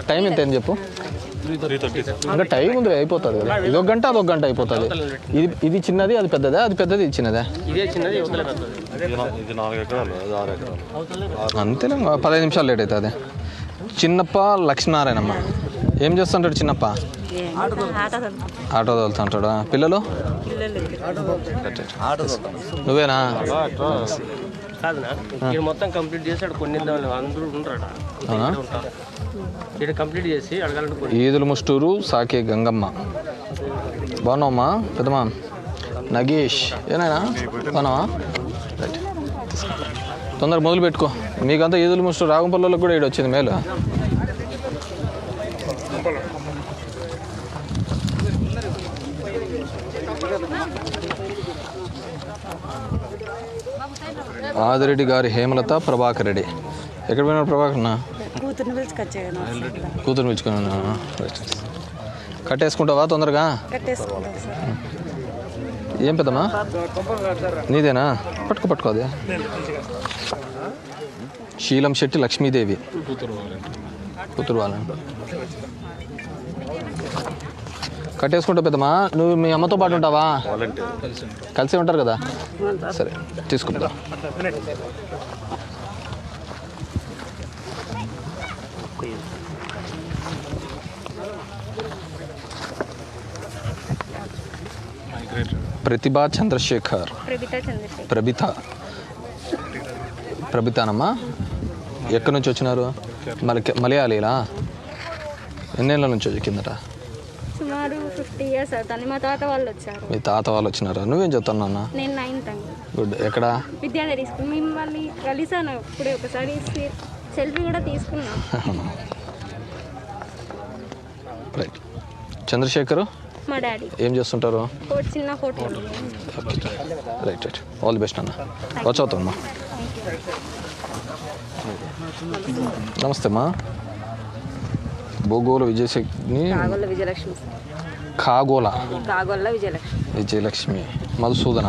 Time ఎంత అని చెప్పు. ఇంకా టైం ఉంది అయిపోతుంది కదా. ఇది 1 గంట అదొక గంట అయిపోతుంది. ఇది చిన్నది అది పెద్దదా? అది పెద్దది ఇది చిన్నదా? అంతేలే 15 నిమిషాలు లేట్ అవుతుంది. చిన్నప్ప లక్ష్మీనారాయణమ్మ ఏం చేస్తుంటాడు? చిన్నప్ప ఆటో తోలుతుంటాడా? పిల్లలు నువ్వేనా? మొత్తం కంప్లీట్ చేసి కొన్ని అందరూ కంప్లీట్ చేసి ఈదుల ముస్టూరు సాకే గంగమ్మ. బాగున్నావమ్మా పెద్దమ్మా? నగేష్ ఏనాయనా బాగున్నావా? రైట్ తొందరగా మొదలు పెట్టుకో. మీకంతా ఈదుల ముస్టూరు రాగంపల్లికి కూడా ఇక్కడ వచ్చింది మేలు. ఆదిరెడ్డి గారి హేమలత ప్రభాకర్ రెడ్డి. ఎక్కడ పోయినాడు ప్రభాకర్? కూతురు పిలుచుకున్నా. కట్టేసుకుంటావా తొందరగా? ఏం పెద్దమ్మా నీదేనా? పట్టుకో అదే. శీలం శెట్టి లక్ష్మీదేవి కూతురు వాళ్ళ. కట్టేసుకుంటావు పెద్దమ్మా? నువ్వు మీ అమ్మతో పాటు ఉంటావా? కలిసి ఉంటారు కదా. సరే తీసుకుంటా. ప్రతిభా చంద్రశేఖర్. ప్రభితానమ్మా ఎక్కడి నుంచి వచ్చినారు? మలయాళీలా? ఎన్నేళ్ళ నుంచి వచ్చి కిందట? సుమారు 50 years అవుతుంది. మా తాత వాళ్ళు వచ్చారు. మీ తాత వాళ్ళు వచ్చినారా? నువ్వేం చెప్తున్నావు? నేను 9th అండి. గుడ్. ఎక్కడ? విద్యాధరి స్కూల్. మిమ్మల్ని కలిసాను ఇప్పుడే ఒకసారి, సెల్ఫీ కూడా తీసుకున్నాను. రైట్. చంద్రశేఖర్ మా డాడీ ఏం చేస్తుంటారు? చిన్న hotel. Right. All the best అన్న. వచ్చవుతామ్మా. నమస్తే అమ్మా. భూగోళ ఖగోళ విజయలక్ష్మి. మధుసూదన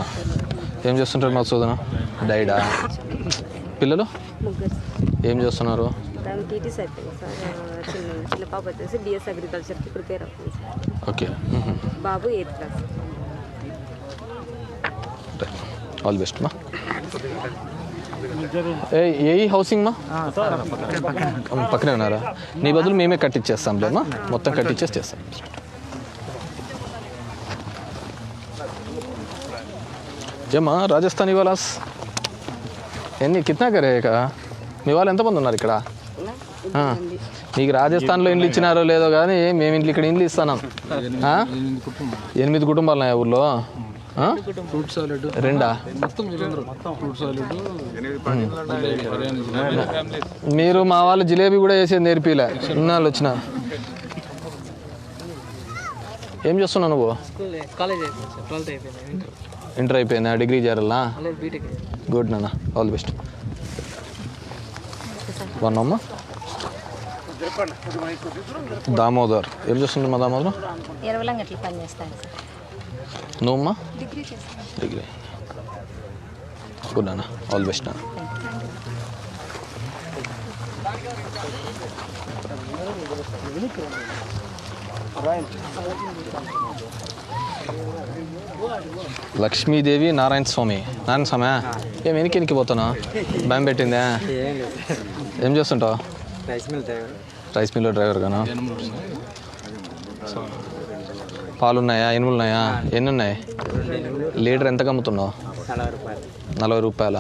ఏం చేస్తుంటారు? మధుసూదన డైడా. పిల్లలు ఏం చేస్తున్నారు? చిన్న పాప వచ్చేసి బిఎస్ అగ్రికల్చర్కి ప్రిపేర్ అవుతుంది. ఓకే. బాబు 8th క్లాస్. ఆల్ బెస్ట్ మా. ఏ హౌసింగ్ మా? పక్కనే ఉన్నారా? నీ బదులు మేమే కట్టించేస్తాంలేమ్మా. మొత్తం కట్టించేసి చేస్తాం. ఏమ్మా రాజస్థానీ వాలాస్ ఎన్ని కిतना కరేగా? మీ వాళ్ళు ఎంతమంది ఉన్నారు ఇక్కడ? మీకు రాజస్థాన్లో ఇండ్లు ఇచ్చినారో లేదో కానీ మేము ఇంట్లో ఇక్కడ ఇండ్లు ఇస్తున్నాం. 8 కుటుంబాలు ఉన్నాయి ఊళ్ళో. 2 మీరు మా వాళ్ళు జిలేబీ కూడా వేసేది నేర్పిలే. ఇన్నాళ్ళు వచ్చిన. ఏం చేస్తున్నావు నువ్వు? ఇంటర్ అయిపోయిందా? డిగ్రీ చేరాలా? గుడ్ నాన్న. All the best. బాగున్నామ్మా. దామోదర్ ఏం చేస్తుంది మా దామోదర్? నువ్వమ్మా? డిగ్రీ. గుడ్ నాన్న. ఆల్ ది బెస్ట్ నాన్న. లక్ష్మీదేవి నారాయణ స్వామి. ఏం వెనక్కి పోతున్నా? భయం పెట్టిందా? ఏం చేస్తుంటావు? రైస్ మిల్ డ్రైవర్ గానా? పాలు ఉన్నాయా? ఎనుములు ఉన్నాయా? ఎన్ని ఉన్నాయి? లీటర్ ఎంతకు అమ్ముతున్నావు? 40 రూపాయల.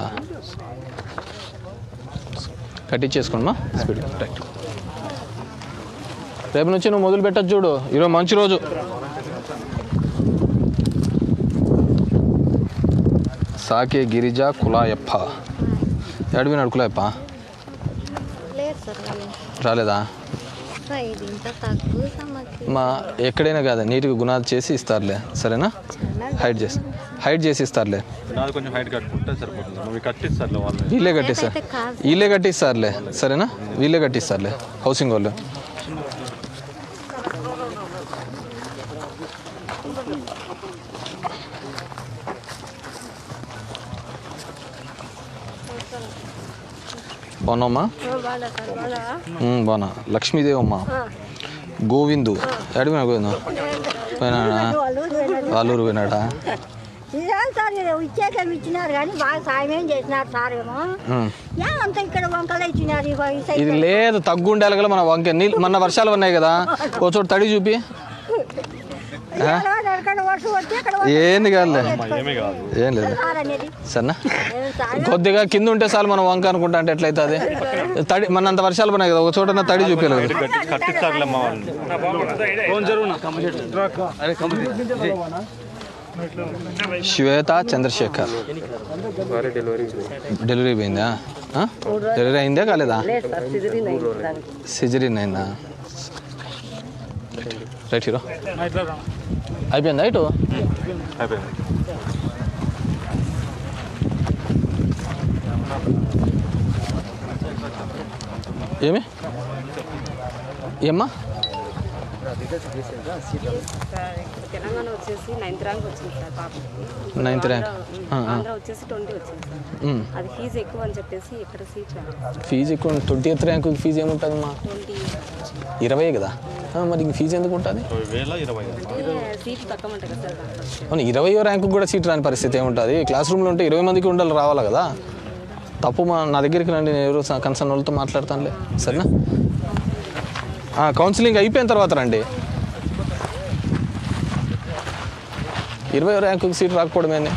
కట్టించేసుకోండి స్పీడ్. రైట్. రేపు నుంచి నువ్వు మొదలు పెట్టచ్చు చూడు. ఈరోజు మంచి రోజు. సాకే గిరిజ కులాయప్ప. ఎడవినాడు కులాయప్ప? రాలేదా? మా ఎక్కడైనా కాదా నీట్గా గుణాలు చేసి ఇస్తారులే. సరేనా? హైట్ చేసి ఇస్తారులే. వీళ్ళే కట్టిస్తారులే. సరేనా? వీళ్ళే కట్టిస్తారులే హౌసింగ్ వాళ్ళు. బాగున్నామ్మా? బాగా సార్ బాగా బాగున్నా. లక్ష్మీదేవి అమ్మ, గోవిందు ఎడమే గోవిందు పోయినాడా? వాళ్ళూరు పోయినాడా? ఇదేం సార్ ఇచ్చేసేమి ఇచ్చినారు కానీ బాగా సాయం ఏం చేసినారు సార్ ఏమో ఏమంతా ఇక్కడ వంకలు ఇచ్చినారు ఇది లేదు తగ్గుండాలి కదా మన వంక నీళ్ళు మొన్న వర్షాలు ఉన్నాయి కదా, ఓ చోటు తడి చూపి. ఏంది కాదులే, ఏం లేదు సరేనా. కొద్దిగా కింద ఉంటే చాలు మనం వంక అనుకుంటా అంటే ఎట్లయితుంది? తడి మన అంత వర్షాలు పడినాయి కదా, ఒక చోట తడి చూపించలేదు. శ్వేత చంద్రశేఖర్ డెలివరీ పోయిందా? డెలివరీ అయిందా కాలేదా? సిజరీన్ అయిందా? రైట్ హీరో అయిపోయిందా? ఇటు ఏమి ఏమ్మా? తెలంగాణ వచ్చేసి 9th ర్యాంక్ వచ్చింది సార్ పాపకి. 9th rank. ఆంధ్ర వచ్చేసి 20 వచ్చింది సార్. అది ఫీజు ఎక్కువ అని చెప్పేసి ఇక్కడ సీట్ ఫీజు ఎక్కువ. 20th rank fee ఏముంటుందమ్మా? 20 కదా, మరి ఫీజు ఎందుకు ఉంటుంది? సీట్ తక్కువ ఉంటాయి కదా సార్. అవును, 20వ ర్యాంకు కూడా సీట్ రాని పరిస్థితి ఏముంటుంది? క్లాస్ రూమ్లో ఉంటే 20 మందికి ఉండాలి, రావాలి కదా. తప్పు నా దగ్గరికి రండి, నేను ఎవరు కన్సర్న్ వాళ్ళతో మాట్లాడతానులే, సరేనా? కౌన్సిలింగ్ అయిపోయిన తర్వాత రండి. 20వ ర్యాంకుకి సీట్ రాకపోవడమేనే.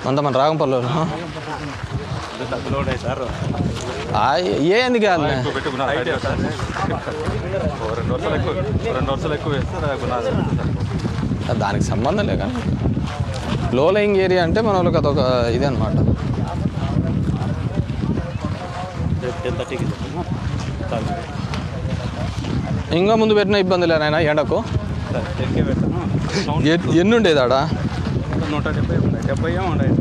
అంత మన రాగంపల్లి ఏంది కాదు, 2 వర్షాలు ఎక్కువ వేస్తే దానికి సంబంధం లే. కానీ లో లయింగ్ ఏరియా అంటే మన వాళ్ళకి అదొక ఇదే అనమాట. ఇంకా ముందు పెట్టిన ఇబ్బంది లేనాయన ఎండకు. ఎన్ని ఉండేది ఆడ? 170 ఉన్నాయి, 70 ఉన్నాయి.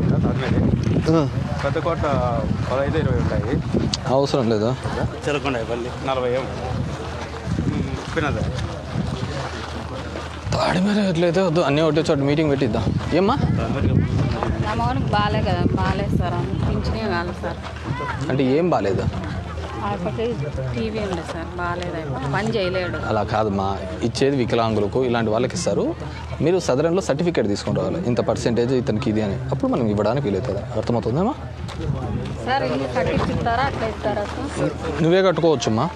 పెద్ద కోట 15-20 ఉంటాయి. అవసరం లేదు. చెరకుండా 40 పినదా తాడి మీద ఎట్లయితే వద్దు, అన్నీ ఒకటే చోట మీటింగ్ పెట్టిద్దాం. ఏమ్మా? నా మౌనికి బాగాలే కదా, బాగాలేదు సార్. పింఛనే కాదు సార్. అంటే ఏం బాగాలేదు? టీవీ ఉంది సార్, బాగాలేదు, పని చేయలేడు. అలా కాదమ్మా, ఇచ్చేది వికలాంగులకు ఇలాంటి వాళ్ళకి ఇస్తారు. మీరు సదరంలో సర్టిఫికేట్ తీసుకుని రావాలి, ఇంత పర్సెంటేజ్ ఇతనికి ఇది అని. అప్పుడు మనం ఇవ్వడానికి వీలవుతుంది. అర్థమవుతుందమ్మా? సార్ ఇల్లు కట్టిస్తారా అట్లా ఇస్తారా సార్? నువ్వే కట్టుకోవచ్చమ్మా,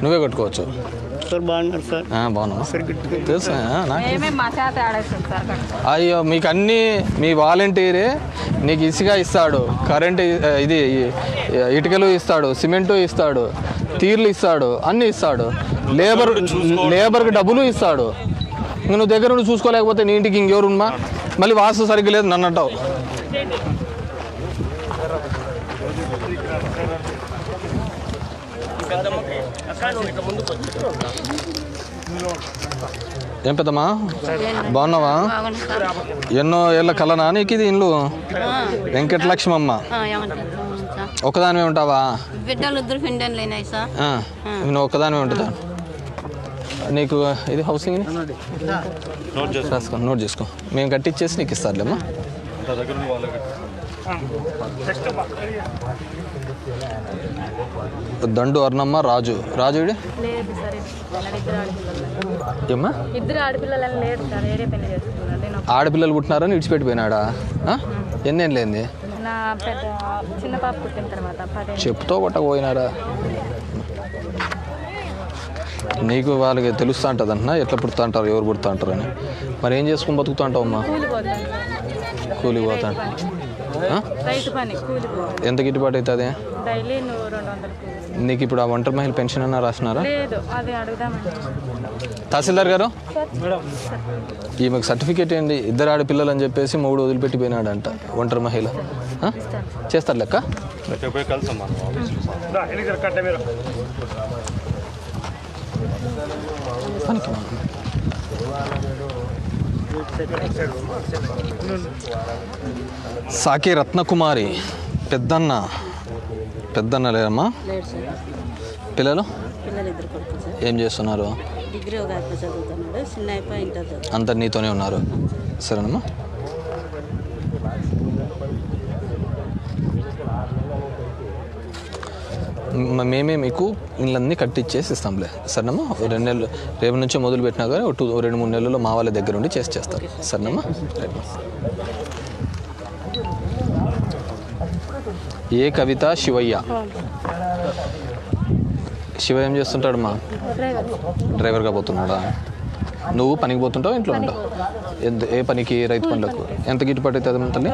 నువ్వే కట్టుకోవచ్చు. సార్ బాగున్నారు సార్. బాగున్నా తెలుసా? మా చేత ఆడేస్తుంది సార్. అయ్యో, మీకు అన్నీ మీ వాలంటీరే నీకు ఇసుక ఇస్తాడు, కరెంటు ఇది ఇటుకలు ఇస్తాడు, సిమెంటు ఇస్తాడు, తీర్లు ఇస్తాడు, అన్నీ ఇస్తాడు. లేబర్కి డబ్బులు ఇస్తాడు. ఇంక నువ్వు దగ్గర నుండి చూసుకోలేకపోతే నీ ఇంటికి ఇంకెవరుమ్మా? మళ్ళీ వాస్తు సరిగ్గా లేదు నన్ను అంటావు. ఏం పెద్దమ్మా, బాగున్నావా? ఎన్నో ఏళ్ళ కలనా నీకు ఇది ఇల్లు? వెంకటలక్ష్మమ్మ ఒక్కదానివే ఉంటావా? బిడ్డలు 2 పిండలు లేనాయి సార్. నువ్వు ఒక్కదానివే ఉంటుందా? నీకు ఇది హౌసింగ్ రాసుకో, నోట్ చేసుకో. మేము కట్టించేసి నీకు ఇస్తారులేమ్మా. దండు అర్ణమ్మ, రాజు. రాజు లేదు సార్, ఏమ్మా? 2 ఆడపిల్లలని లేదు సార్, వేరే పెళ్లి చేసుకున్నాడు. ఆడపిల్లలు పుట్టినారని విడిచిపెట్టిపోయినాడా? ఎన్నేం లేని? నా పెద్ద చిన్న పాప పుట్టిన తర్వాత 10 చెప్తో కొట్టకపోయినారా? నీకు వాళ్ళకి తెలుస్తూ ఉంటుంది అంటున్నా, ఎట్లా పుడతా అంటారు, ఎవరు పుడతా అంటారు అని. మరి ఏం చేసుకుని బతుకుతా అంటావమ్మా? కూలికి పోతా. రైతు పని, కూలి. ఎంత గిట్టుబాటు అవుతుంది? డైలీ 200. నీకు ఇప్పుడు ఆ ఒంటరి మహిళ పెన్షన్ అన్నా రాసినారా? లేదు, అది అడుగుదామండి. తహసీల్దార్ గారు, ఈమెకు సర్టిఫికేట్ ఏంటి? 2 ఆడపిల్లలు అని చెప్పేసి 3 వదిలిపెట్టిపోయినాడంట ఒంటరి మహిళ. చేస్తారు లెక్క? సాకి రత్నకుమారి, పెద్దన్న లేదమ్మా? పిల్లలు? ఇద్దరు కొడుకు సార్. ఏం చేస్తున్నారు? డిగ్రీ ఒక అయిపోయి చదువుతున్నాడు, చిన్న అయిపోయి ఇంటర్ చదువు. అందరు నీతోనే ఉన్నారు? సరేనమ్మా. మేమే మీకు ఇళ్ళన్నీ కట్టిచ్చేసి ఇస్తాంలే, సరేనమ్మా. 2 నెలలు రేపు నుంచే మొదలు పెట్టినా కానీ 2-3 నెలల్లో మా వాళ్ళ దగ్గర ఉండి చేస్తారు, సరేనమ్మా. ఏ కవిత శివయ్య. శివ ఏం చేస్తుంటాడమ్మా? డ్రైవర్గా పోతున్నాడా? నువ్వు పనికి పోతుంటావు, ఇంట్లో ఉంటావు? ఏ పనికి? రైతు పనులకు. ఎంత గిట్టుబాటు అవుతుంది తల్లి?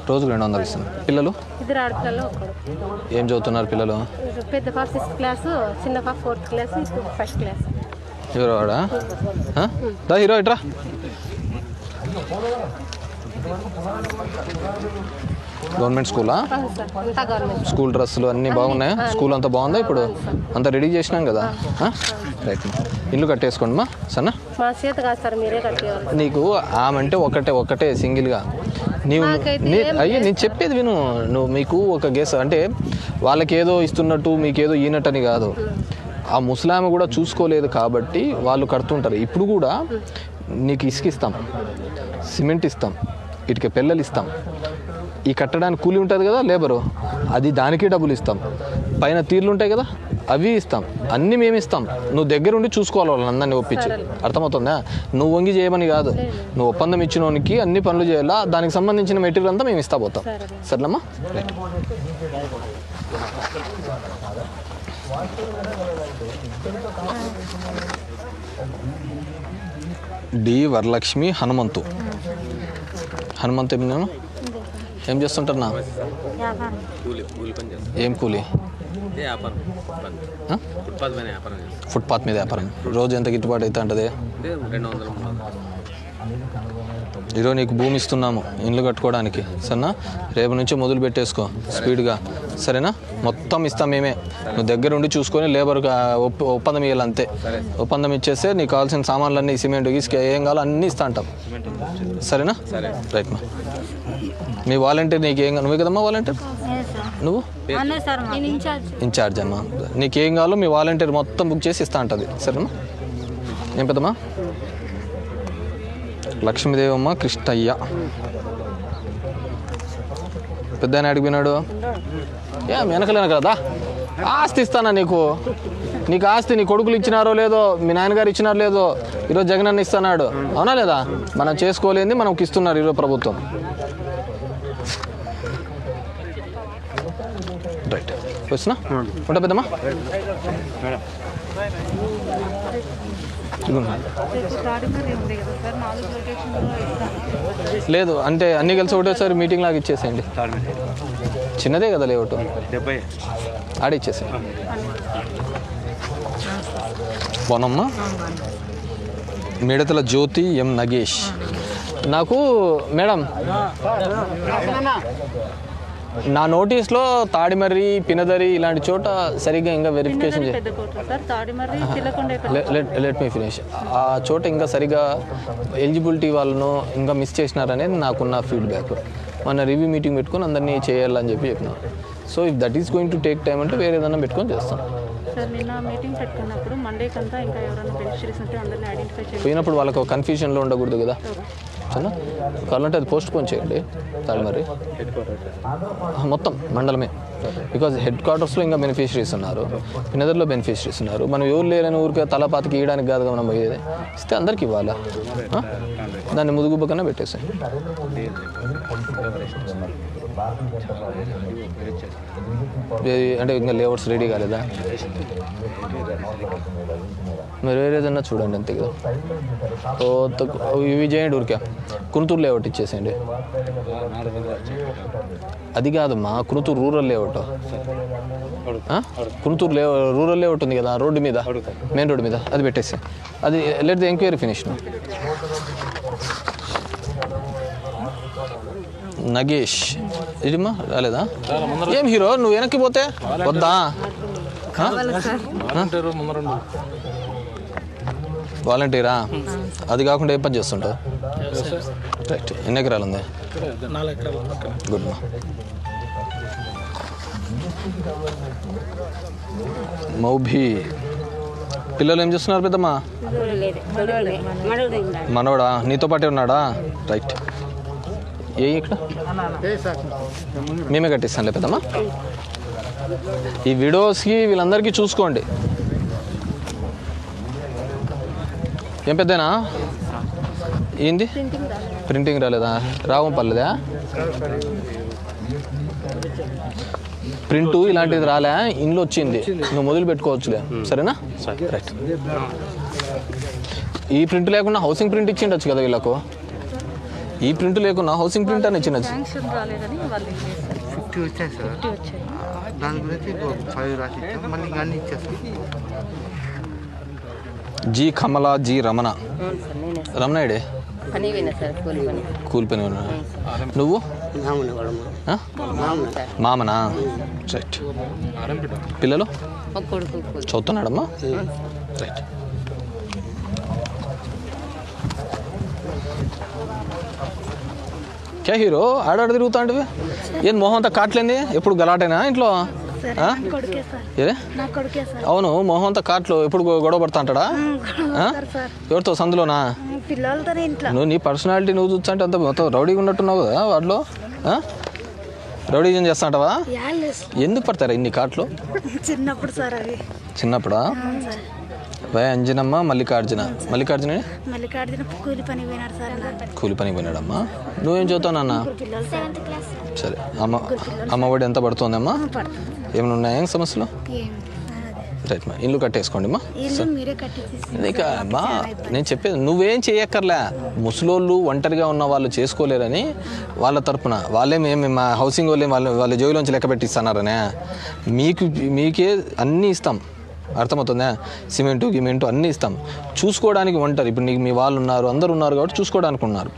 రోజుకు 200 ఇస్తాను. పిల్లలు? 2 ఆడపిల్లలు, ఒకడు. ఏం చదువుతున్నారు పిల్లలు? పెద్ద పాప 6th క్లాసు, చిన్న పాప 4th క్లాసు, ఇప్పుడు 1st క్లాస్. హీరో వాడా? దా హీరో ఇట్రా. గవర్నమెంట్ స్కూలా? అంతా గవర్నమెంట్. స్కూల్ డ్రెస్సులు అన్నీ బాగున్నాయా? స్కూల్ అంతా బాగుందా? ఇప్పుడు అంతా రెడీ చేసినాం కదా. రైట్. ఇల్లు కట్టేసుకోండి మా సన్న. మా చేత కాదు సార్, మీరే కట్టేవాళ్ళు. నీకు ఆమంటే ఒకటే సింగిల్గా నీవు అయ్యే నేను చెప్పేది విను. నువ్వు మీకు ఒక గెస్ అంటే వాళ్ళకి ఏదో ఇస్తున్నట్టు మీకేదో ఈనట్టని కాదు. ఆ ముసలామె కూడా చూసుకోలేదు కాబట్టి వాళ్ళు కడుతుంటారు. ఇప్పుడు కూడా నీకు ఇసుక ఇస్తాం, సిమెంట్ ఇస్తాం, ఇటుక పిల్లలు ఇస్తాం, ఈ కట్టడానికి కూలి ఉంటుంది కదా లేబరు, అది దానికి డబ్బులు ఇస్తాం, పైన తీర్లు ఉంటాయి కదా అవి ఇస్తాం, అన్నీ మేము ఇస్తాం. నువ్వు దగ్గర ఉండి చూసుకోవాలి వాళ్ళని అందరినీ ఒప్పించి. అర్థమవుతుందా? నువ్వు వంగి చేయమని కాదు, నువ్వు ఒప్పందం ఇచ్చినోనికి అన్ని పనులు చేయాలా, దానికి సంబంధించిన మెటీరియల్ అంతా మేము ఇస్తా పోతాం, సరేనమ్మా. రైట్. డి వరలక్ష్మి హనుమంతు. హనుమంతు ఏం చేస్తుంటారు నా? ఏం కూలి? ఫుట్పాత్ మీద వ్యాపారం. రోజు ఎంత గిట్టుబాటు అయితే అంటది? ఈరోజు నీకు భూమి ఇస్తున్నాము ఇల్లు కట్టుకోవడానికి, సరేనా? రేపు నుంచి మొదలు పెట్టేసుకో స్పీడ్గా, సరేనా? మొత్తం ఇస్తాం మేమే, నువ్వు దగ్గర ఉండి చూసుకొని లేబర్గా ఒప్పందం ఇవ్వాలి అంతే. ఒప్పందం ఇచ్చేస్తే నీకు కావాల్సిన సామాన్లన్నీ సిమెంట్ ఇసుక ఏం కావాలో అన్నీ ఇస్తా అంటాం, సరేనా? రైట్ మా. మీ వాలంటీర్ నీకేం, నువ్వే కదమ్మా వాలంటీర్? నువ్వు ఇన్ఛార్జ్ అమ్మా. నీకేం కావాలో మీ వాలంటీర్ మొత్తం బుక్ చేసి ఇస్తా అంటుంది, సరేనా? ఏం పెద్దమ్మా? లక్ష్మీదేవమ్మ కృష్ణయ్య. పెద్ద ఆయన అడిగిపోయినాడు. వెనకలేను కదా, ఆస్తి ఇస్తానా నీకు? నీకు ఆస్తి నీ కొడుకులు ఇచ్చినారో లేదో, మీ నాన్నగారు ఇచ్చినారో లేదో, ఈరోజు జగన్ అన్న ఇస్తున్నాడు, అవునా లేదా? మనం చేసుకోలేంది మనకి ఇస్తున్నారు ఈరోజు ప్రభుత్వం. రైట్. వచ్చినా ఉంటా పెద్దమ్మా. లేదు అంటే అన్నీ కలిసి ఒకటేసారి మీటింగ్ లాగా ఇచ్చేసేయండి. చిన్నదే కదా లేఅవుట్, ఆడ ఇచ్చేసేయండి. పోనమ్మా. మిడతల జ్యోతి ఎం నగేష్. నాకు మేడం నా నోటీస్లో తాడిమర్రి, పినదరి ఇలాంటి చోట సరిగ్గా ఇంకా వెరిఫికేషన్ లెట్ మీ ఫినిష్. ఆ చోట ఇంకా సరిగా ఎలిజిబిలిటీ వాళ్ళను ఇంకా మిస్ చేసినారనేది నాకున్న ఫీడ్బ్యాక్. మన రివ్యూ మీటింగ్ పెట్టుకొని అందరినీ చేయాలని చెప్పిన. So if that is going to take time అంటే వేరే ఏదైనా పెట్టుకొని చేస్తాం. నిన్న మీటింగ్ పెట్టుకున్నప్పుడు మండేకంతా ఇంకా ఎవరైనా బెనిఫిషరీస్ ఉంటే అందరినీ ఐడెంటిఫై చేయాలి. పోయినప్పుడు వాళ్ళకు కన్ఫ్యూజన్లో ఉండకూడదు కదా, సరేనా? కావాలంటే అది పోస్ట్ పోన్ చేయండి తాడిమర్రి మొత్తం మండలమే. బికాజ్ హెడ్ క్వార్టర్స్లో ఇంకా బెనిఫిషరీస్ ఉన్నారు, పినదర్లో బెనిఫిషరీస్ ఉన్నారు. మనం ఎవరు లేరని ఊరికే తలపాతికి ఇవ్వడానికి కాదు మనం పోయేది, ఇస్తే అందరికి ఇవ్వాలా. దాన్ని ముదుగుబ్బ కన్నా పెట్టేసాయి. అంటే ఇంకా లేఅవుట్స్ రెడీ కాలేదా? మీరు వేరేదన్నా చూడండి అంతే కదా. ఇవి చేయండి ఊరికే. కునుతూరు లేఅవుట్ ఇచ్చేసేయండి. అది కాదమ్మా, కునుతూరు రూరల్ లేఅవుట్. కునుతూరు రూరల్ లేఅవుట్ ఉంది కదా రోడ్డు మీద, మెయిన్ రోడ్డు మీద, అది పెట్టేసి అది let the enquiry finish. Nagesh ఇదిమ్మా రాలేదా? ఏం హీరో నువ్వు వెనక్కి పోతే వద్దా? వాలంటీరా? అది కాకుండా ఏ పని చేస్తుంటావు? రైట్. ఎన్ని ఎకరాలు ఉంది? 4 ఎకరాలు. గుడ్ మా. మౌభి పిల్లలు ఏం చేస్తున్నారు పెద్దమ్మా? మనోడా నీతో పాటే ఉన్నాడా? రైట్. ఏ ఇక్కడ మేమే కట్టిస్తానులే పెద్దమ్మా. ఈ విడోస్కి వీళ్ళందరికీ చూసుకోండి. ఏం పెద్దనా ఏంది ప్రింటింగ్ రాలేదా? రావం పర్లేదా? ప్రింట్ ఇలాంటిది రాలే, ఇంట్లో వచ్చింది, నువ్వు మొదలు పెట్టుకోవచ్చులే. సరేనా? రైట్. ఈ ప్రింట్ లేకుండా హౌసింగ్ ప్రింట్ ఇచ్చిండొచ్చు కదా వీళ్ళకు. ఈ ప్రింట్ లేకుండా హౌసింగ్ ప్రింట్ అని ఇచ్చిండొచ్చు. రాలేదని వాళ్ళు 50 వచ్చాయి సార్. దాని గురించి 5 రాసి మళ్ళీ ఇంకా అన్ని ఇచ్చేస్తాం. జీ కమలా, జీ రమణ. రమణ ఏడే? పని పోయినా సార్, కూలి పని ఉన్నా. నువ్వు మామనా? రైట్. పిల్లలు చదువుతున్నాడమ్మా? రైట్. క్యా హీరో ఆడాడ తిరుగుతాంటివి? ఏం మొహం అంతా కాట్లేంది? ఎప్పుడు గలాటేనా ఇంట్లో? ఏ అవును, మొహం అంతా కాట్లు. ఎప్పుడు గొడవ పడతా అంటాడా? ఎవరితో? సందులోనా? నువ్వు నీ పర్సనాలిటీ నువ్వు చూస్తుంటే అంత మొత్తం రౌడీగా ఉన్నట్టున్నావు కదా వాటిలో. రౌడీజం చేస్తా అంటావా? ఎందుకు పడతారా ఇన్ని కాట్లు? చిన్నప్పుడు సార్ అవి. చిన్నప్పుడా? భయ అంజనమ్మ, మల్లికార్జున. మల్లికార్జున కూలి పని పోయినాడు సార్. కూలి పని పోయినాడమ్మా. నువ్వేం చదువుతావు నాన్న? సరే. అమ్మఒడి ఎంత పడుతుందమ్మా? ఏమైనా ఉన్నాయా సమస్యలు? రైట్ మా, ఇల్లు కట్టేసుకోండి అమ్మా. ఇక అమ్మా నేను చెప్పేది నువ్వేం చేయక్కర్లే. ముసలోళ్ళు ఒంటరిగా ఉన్న వాళ్ళు చేసుకోలేరని వాళ్ళ తరపున వాళ్ళేమేమి మా హౌసింగ్ వాళ్ళ జోబులోంచి లెక్క పెట్టిస్తున్నారనే మీకే అన్నీ ఇస్తాం. అర్థమవుతుందా? సిమెంటు గిమెంటు అన్నీ ఇస్తాం. చూసుకోవడానికి ఉంటారు. ఇప్పుడు నీకు మీ వాళ్ళు ఉన్నారు, అందరు ఉన్నారు కాబట్టి చూసుకోవడానికి ఉన్నారు.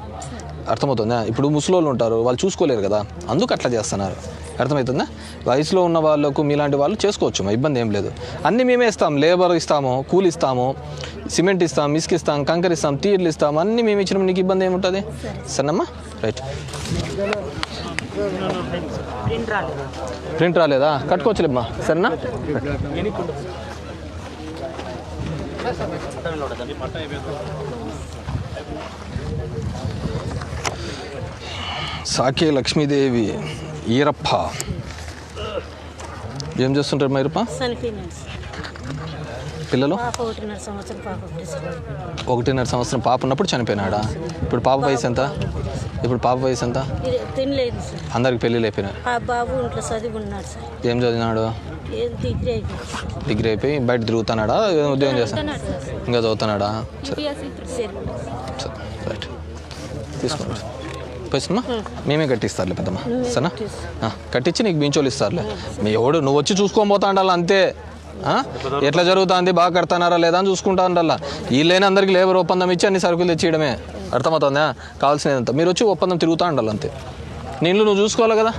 అర్థమవుతుందా? ఇప్పుడు ముసలోళ్ళు ఉంటారు, వాళ్ళు చూసుకోలేరు కదా, అందుకు అట్లా చేస్తున్నారు. అర్థమవుతుందా? వయసులో ఉన్న వాళ్ళకు మీలాంటి వాళ్ళు చేసుకోవచ్చు, మా ఇబ్బంది ఏం లేదు. అన్నీ మేమే ఇస్తాం. లేబర్ ఇస్తాము, కూలి ఇస్తాము, సిమెంట్ ఇస్తాం, ఇసుక ఇస్తాం, కంకర ఇస్తాం, తీర్లు ఇస్తాం, అన్నీ మేము ఇచ్చినప్పుడు నీకు ఇబ్బంది ఏముంటుంది? సరేనమ్మా? రైట్. ప్రింట్ రాలేదా? కట్టుకోవచ్చులేమ్మా. సరేనా? సాకే లక్ష్మీదేవి, ఈరప్ప. ఏం చేస్తుంటారు మా ఈరప్ప? పిల్లలు? 1.5 సంవత్సరం పాప ఉన్నప్పుడు చనిపోయినాడా? ఇప్పుడు పాప వయసు ఎంత? అందరికి పెళ్ళిళ్ళు అయిపోయినాయి. బాబు ఇంట్లో చదువుకున్నాడు సార్. ఏం చదివినాడు? డిగ్రీ అయిపోయి బయట తిరుగుతున్నాడా? ఉద్యోగం చేస్తాడు? ఇంకా చదువుతున్నాడా? రైట్. తీసుకోండి. పోయిమ్మా, మేమే కట్టిస్తారులే పెద్దమ్మా. సరేనా? కట్టించి నీకు బించోలు ఇస్తారులే. నువ్వు వచ్చి చూసుకొని పోతా ఉండాలి అంతే. ఎట్లా జరుగుతుంది, బాగా కడతానారా లేదా అని చూసుకుంటా ఉండాలా. వీళ్ళైనా అందరికీ లేబర్ ఒప్పందం ఇచ్చి అన్ని సరుకులు తెచ్చియడమే. అర్థమవుతుందా? కావాల్సినదంతా మీరు వచ్చి ఒప్పందం తిరుగుతూ ఉండాలి అంతే. నీళ్ళు నువ్వు చూసుకోవాలి కదా.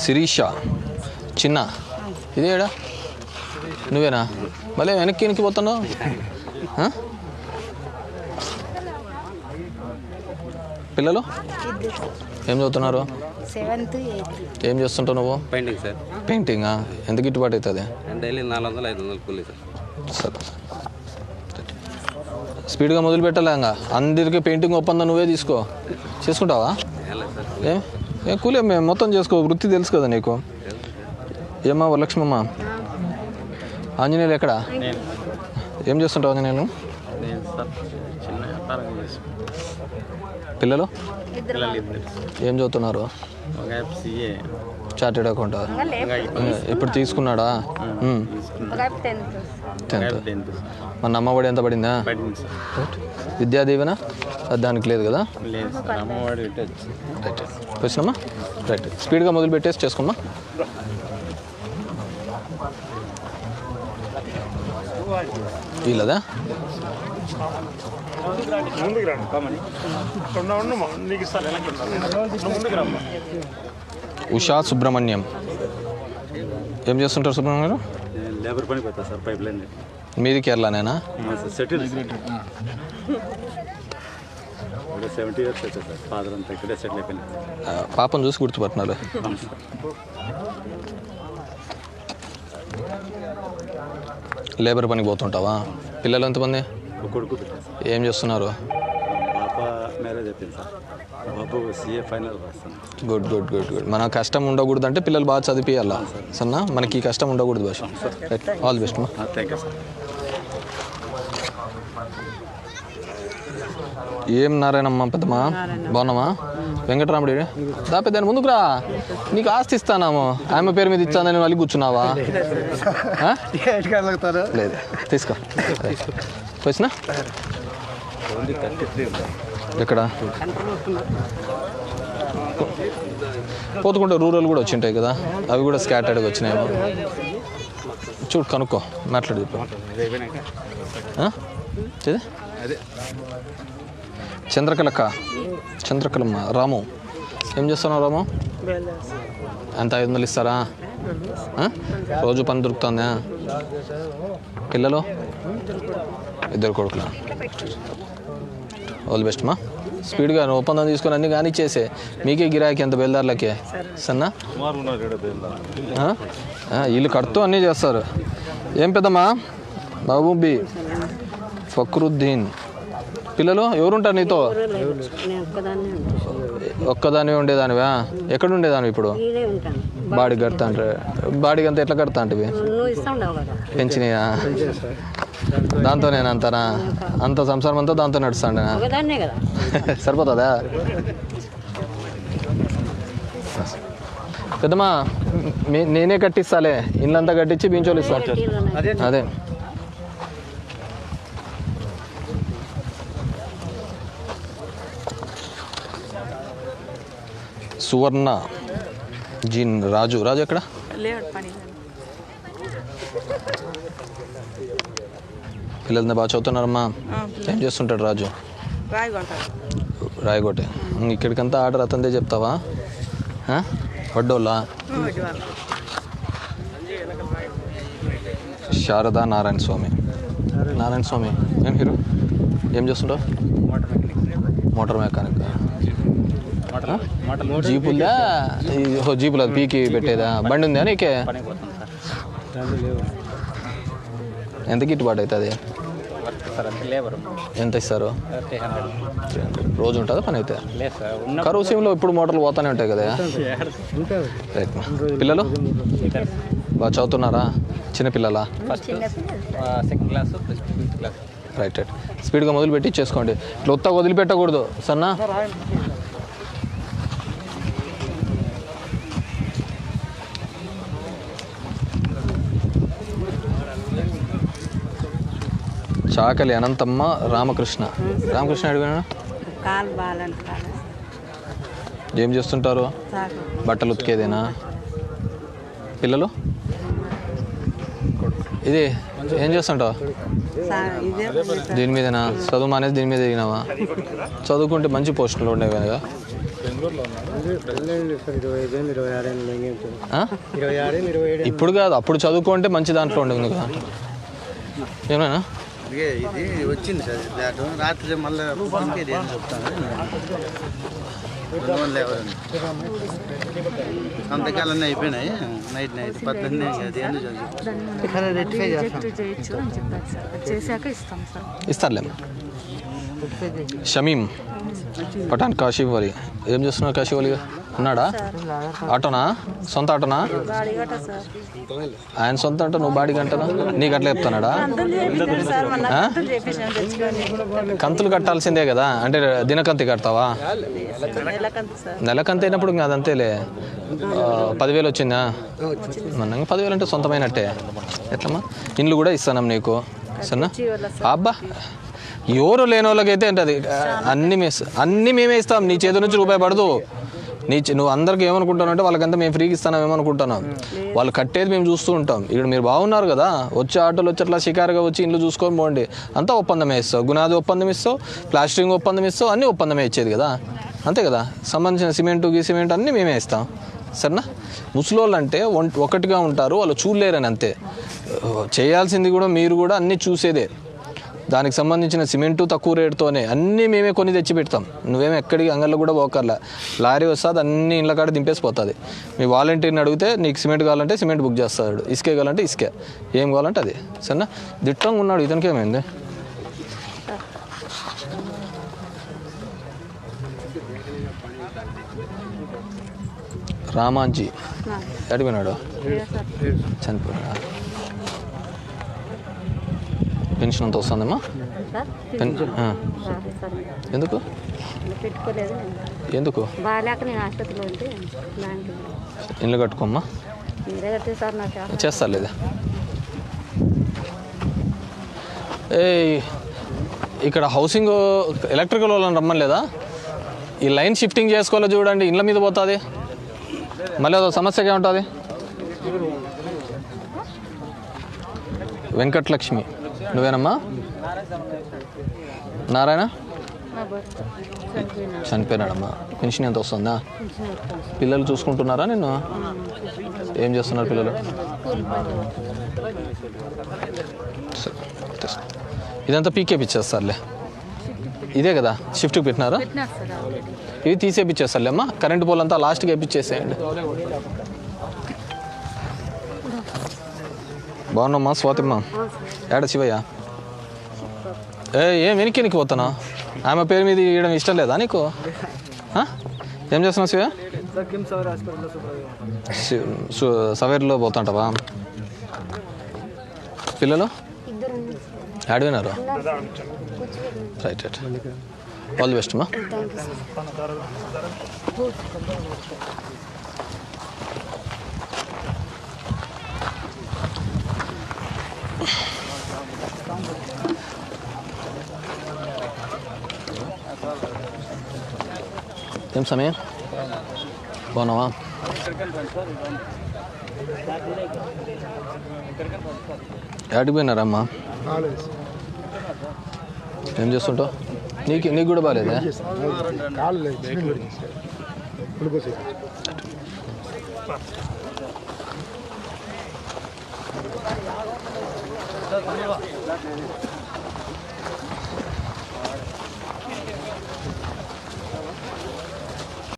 శిరీష చిన్న, ఇదేడా? నువ్వేనా? మళ్ళీ వెనక్కి పోతున్నావు? పిల్లలు ఏం చదువుతున్నారు? 7th, 8th. ఏం చేస్తుంటావు నువ్వు? Painting sir. పెయింటింగా? ఎంత గిట్టుబాటు అవుతుంది? డైలీ 400-500 కూలీ సార్. సరే, స్పీడ్గా మొదలు పెట్టాలా? ఇంకా అందరికీ పెయింటింగ్ ఒప్పందం నువ్వే చేసుకుంటావా? ఏం కూలీ మేము మొత్తం చేసుకో, వృత్తి తెలుసు కదా నీకు. ఏమ్మా వరలక్ష్మమ్మ? ఆంజనేయులు ఎక్కడ? ఏం చేస్తుంటావు ఆంజనేయులు? పిల్లలు ఏం చదువుతున్నారు? Chartered account. ఇప్పుడు తీసుకున్నాడా? 10th. మన అమ్మఒడి ఎంత పడిందా? విద్యా దీవెన దానికి లేదు కదా? రైట్. వచ్చినమ్మా? రైట్. స్పీడ్గా మొదలు పెట్టేసి చేసుకోమ్మా. వీళ్ళదా? ఉషా సుబ్రహ్మణ్యం. ఏం చేస్తుంటారు సుబ్రహ్మణ్యం గారు? లేబర్ పని పోతా సార్, పైప్ లైన్. మీది కేరళనేనా? సెటిల్ ఒక 70 years వచ్చాయి సార్. ఫాదర్ అంతా ఇక్కడే సెటిల్ అయిపోయినారు. పాపను చూసి గుర్తుపట్టినారు. లేబర్ పనికి పోతుంటావా? పిల్లలు ఎంతమంది? ఒక కొడుకు పెట్టారు సార్. ఏం చేస్తున్నారు? పాప మ్యారేజ్ అయిపోయింది సార్. బాబు CA ఫైనల్ రాస్తాను. Good good good good. మన కష్టం ఉండకూడదు అంటే పిల్లలు బాగా చదివియాలా సన్నా, మనకి ఈ కష్టం ఉండకూడదు భాష. రైట్, ఆల్ ది బెస్ట్ మా. Thank you sir. ఏం నారాయణమ్మ పెద్దమ్మా, బాగున్నామా? వెంకటరాముడి దా పెద్ద ముందుకు రా, నీకు ఆస్తి ఇస్తానాము. ఆమె పేరు మీద ఇచ్చానని మళ్ళీ కూర్చున్నావా? లేదు, తీసుకో. వచ్చినా ఎక్కడ పోతుకుంటే రూరల్ కూడా వచ్చింటాయి కదా, అవి కూడా స్కాటర్డ్గా వచ్చినాయేమో. చూడు కనుక్కో, మాట్లాడి చెప్పు. చంద్రకళమ్మ. రాము ఏం చేస్తున్నావు? రాము ఎంత 500 ఇస్తారా? రోజు పని దొరుకుతుందా? పిల్లలు 2 కొడుకులా? ఆల్ బెస్ట్ మా. స్పీడ్గా ఒప్పందం తీసుకొని అన్ని కానీ చేసే, మీకే గిరాకీ ఎంత బయలుదారులకే సన్నా. వీళ్ళు కడుతూ అన్నీ చేస్తారు. ఏం పెద్దమ్మా? మహబూబీ, ఫక్రుద్దీన్. పిల్లలు ఎవరుంటారు నీతో? ఒక్కదానివే ఉండేదానివా? ఎక్కడ ఉండేదానివి ఇప్పుడు? బాడీకి కడతా అంటే బాడీకి అంతా ఎట్లా కడతా అంటే పెంచినాయా? దాంతో నేను అంతనా? అంత సంసారం అంతా దాంతో నడుస్తాండే సరిపోతుందా? పెద్దమ్మా నేనే కట్టిస్తాలే, ఇల్లంతా కట్టించి బీంచోలు ఇస్తాను. అదే సువర్ణ జీన్. రాజు ఎక్కడ? పిల్లల్ని బాగా చదువుతున్నారమ్మా? ఏం చేస్తుంటాడు రాజు? రాయగొట్టే. ఇక్కడికంతా ఆర్డర్ అతందే చెప్తావా? వడ్డోళ్ళా? శారదా నారాయణ స్వామి. ఏం హీరో? ఏం చేస్తుంటావు? Motor mechanic. జీపులా? జీపులా పీకి పెట్టేదా? బండి ఉందా నీకే? ఎంత గిట్టుబాటు అవుతుంది? ఎంత ఇస్తారు? రోజు ఉంటుందా పని అయితే? కరువు సీమ్లో ఇప్పుడు మోటార్లు పోతానే ఉంటాయి కదా. రైట్. పిల్లలు బాగా చదువుతున్నారా? చిన్నపిల్లలా? Right right. స్పీడ్గా మొదలుపెట్టి ఇచ్చేసుకోండి. ఇట్లా ఒత్త వదిలిపెట్టకూడదు సన్నా. చాకలి అనంతమ్మ రామకృష్ణ అడిగినా? ఏం చేస్తుంటారు? బట్టలు ఉతికేదేనా? పిల్లలు? ఇది ఏం చేస్తుంటావు? దీని మీదనా చదువు మానేది? దీని మీద దిగినావా? చదువుకుంటే మంచి పోస్టులు ఉండేవి కదా. ఇప్పుడు కాదు, అప్పుడు చదువుకుంటే మంచి దాంట్లో ఉండేది కదా. ఏమైనా ఇది వచ్చింది సార్ రాత్రి మళ్ళీ చెప్తాను. సంతకాలన్నీ అయిపోయినాయి. నైట్ 18 ఇస్తారులే. షమీం పఠాన్ కాశీవలి. ఏం చేస్తున్నావు కాశీవలి? ఉన్నాడా? ఆటోనా? సొంత ఆటోనా? ఆయన సొంత ఆటో, నువ్వు బాడీ గంటనా? నీకు అట్లా చెప్తున్నాడా? కంతులు కట్టాల్సిందే కదా. అంటే దినకంతి కడతావా? నెలకంత అయినప్పుడు ఇంకా అదంతేలే. 10,000 వచ్చిందా? మన 10,000 అంటే సొంతమైనట్టే. ఎట్లమ్మా? ఇండ్లు కూడా ఇస్తాను నీకు సరేనా? అబ్బా ఎవరు లేని వాళ్ళకైతే అంటే అది అన్నీ మేమే ఇస్తాం. నీ చేతి నుంచి రూపాయి పడదు. నువ్వు అందరికి ఏమనుకుంటావు అంటే వాళ్ళకంతా మేము ఫ్రీకి ఇస్తాం ఏమనుకుంటున్నాం. వాళ్ళు కట్టేది మేము చూస్తూ ఉంటాం. ఇక్కడ మీరు బాగున్నారు కదా, వచ్చే ఆటోలు వచ్చి అట్లా షికారుగా వచ్చి ఇండ్లు చూసుకొని పోండి. అంతా ఒప్పందమే ఇస్తావు. గునాది ఒప్పందం ఇస్తావు, ప్లాస్టరింగ్ ఒప్పందం ఇస్తావు, అన్నీ ఒప్పందమే ఇచ్చేది కదా. అంతే కదా. సంబంధించిన సిమెంట్ అన్నీ మేమే ఇస్తాం. సరేనా? ముసలోళ్ళు అంటే ఒకటిగా ఉంటారు, వాళ్ళు చూడలేరని అంతే. చేయాల్సింది కూడా మీరు కూడా అన్నీ చూసేదే. దానికి సంబంధించిన సిమెంటు తక్కువ రేటుతోనే అన్నీ మేమే కొని తెచ్చి పెడతాం. నువ్వేమో ఎక్కడికి అంగల్లో కూడా పోకర్లా, లారీ వస్తుంది అన్ని ఇండ్ల కాడ దింపేసిపోతుంది. మీ వాలంటీర్ని అడిగితే నీకు సిమెంట్ కావాలంటే సిమెంట్ బుక్ చేస్తాడు, ఇసుకే కావాలంటే ఇసుకే, ఏం కావాలంటే అది. సరేనా, దిట్టంగా ఉన్నాడు. ఇతనికి ఏమైంది? రామాజీ ఎడిపోయినాడు, చనిపోయినాడు. పెన్షన్ అంత వస్తుందమ్మా? ఎందుకు పెట్టుకోలేదు, ఎందుకు? బాగాలేక నేను ఆసుపత్రిలో ఉంటే దానికి ఇల్లు కట్టుకోమ్మా, మీరే కట్టే సార్ నాకు చేస్తారు లేదా? ఏ ఇక్కడ హౌసింగ్ ఎలక్ట్రికల్ వాళ్ళని రమ్మని లేదా? ఈ లైన్ షిఫ్టింగ్ చేసుకోవాలో చూడండి, ఇండ్ల మీద పోతుంది, మళ్ళీ అదో సమస్యగా ఉంటుంది. వెంకటలక్ష్మి నువ్వేనమ్మా? నారాయణ చనిపోయినాడమ్మా. పెన్షన్ ఎంత వస్తుందా? పిల్లలు చూసుకుంటున్నారా నిన్ను? ఏం చేస్తున్నారు పిల్లలు? ఇదంతా పీకేపిచ్చేస్తారులే. ఇదే కదా షిఫ్ట్కి పెట్టినారా? ఇవి తీసేపిచ్చేస్తారులే అమ్మా. కరెంటు పోల్ అంతా లాస్ట్కి వేపించేసేయండి. బాగున్నామ్మా స్వాతిమ్మ? ఏడ శివయ్య? ఏం వెనక్కి పోతానా? ఆమె పేరు మీద ఇవ్వడం ఇష్టం లేదా నీకు? ఏం చేస్తున్నావు శివయ్య? సవేర్లో పోతాంటావా? పిల్లలు ఆడిపోయినారు? Right right, all the best అమ్మా. ఏం సమయం బాగున్నావా? ఆడిపోయినారమ్మా? ఏం చేస్తుంటావు? నీకు కూడా బాగాలేదా?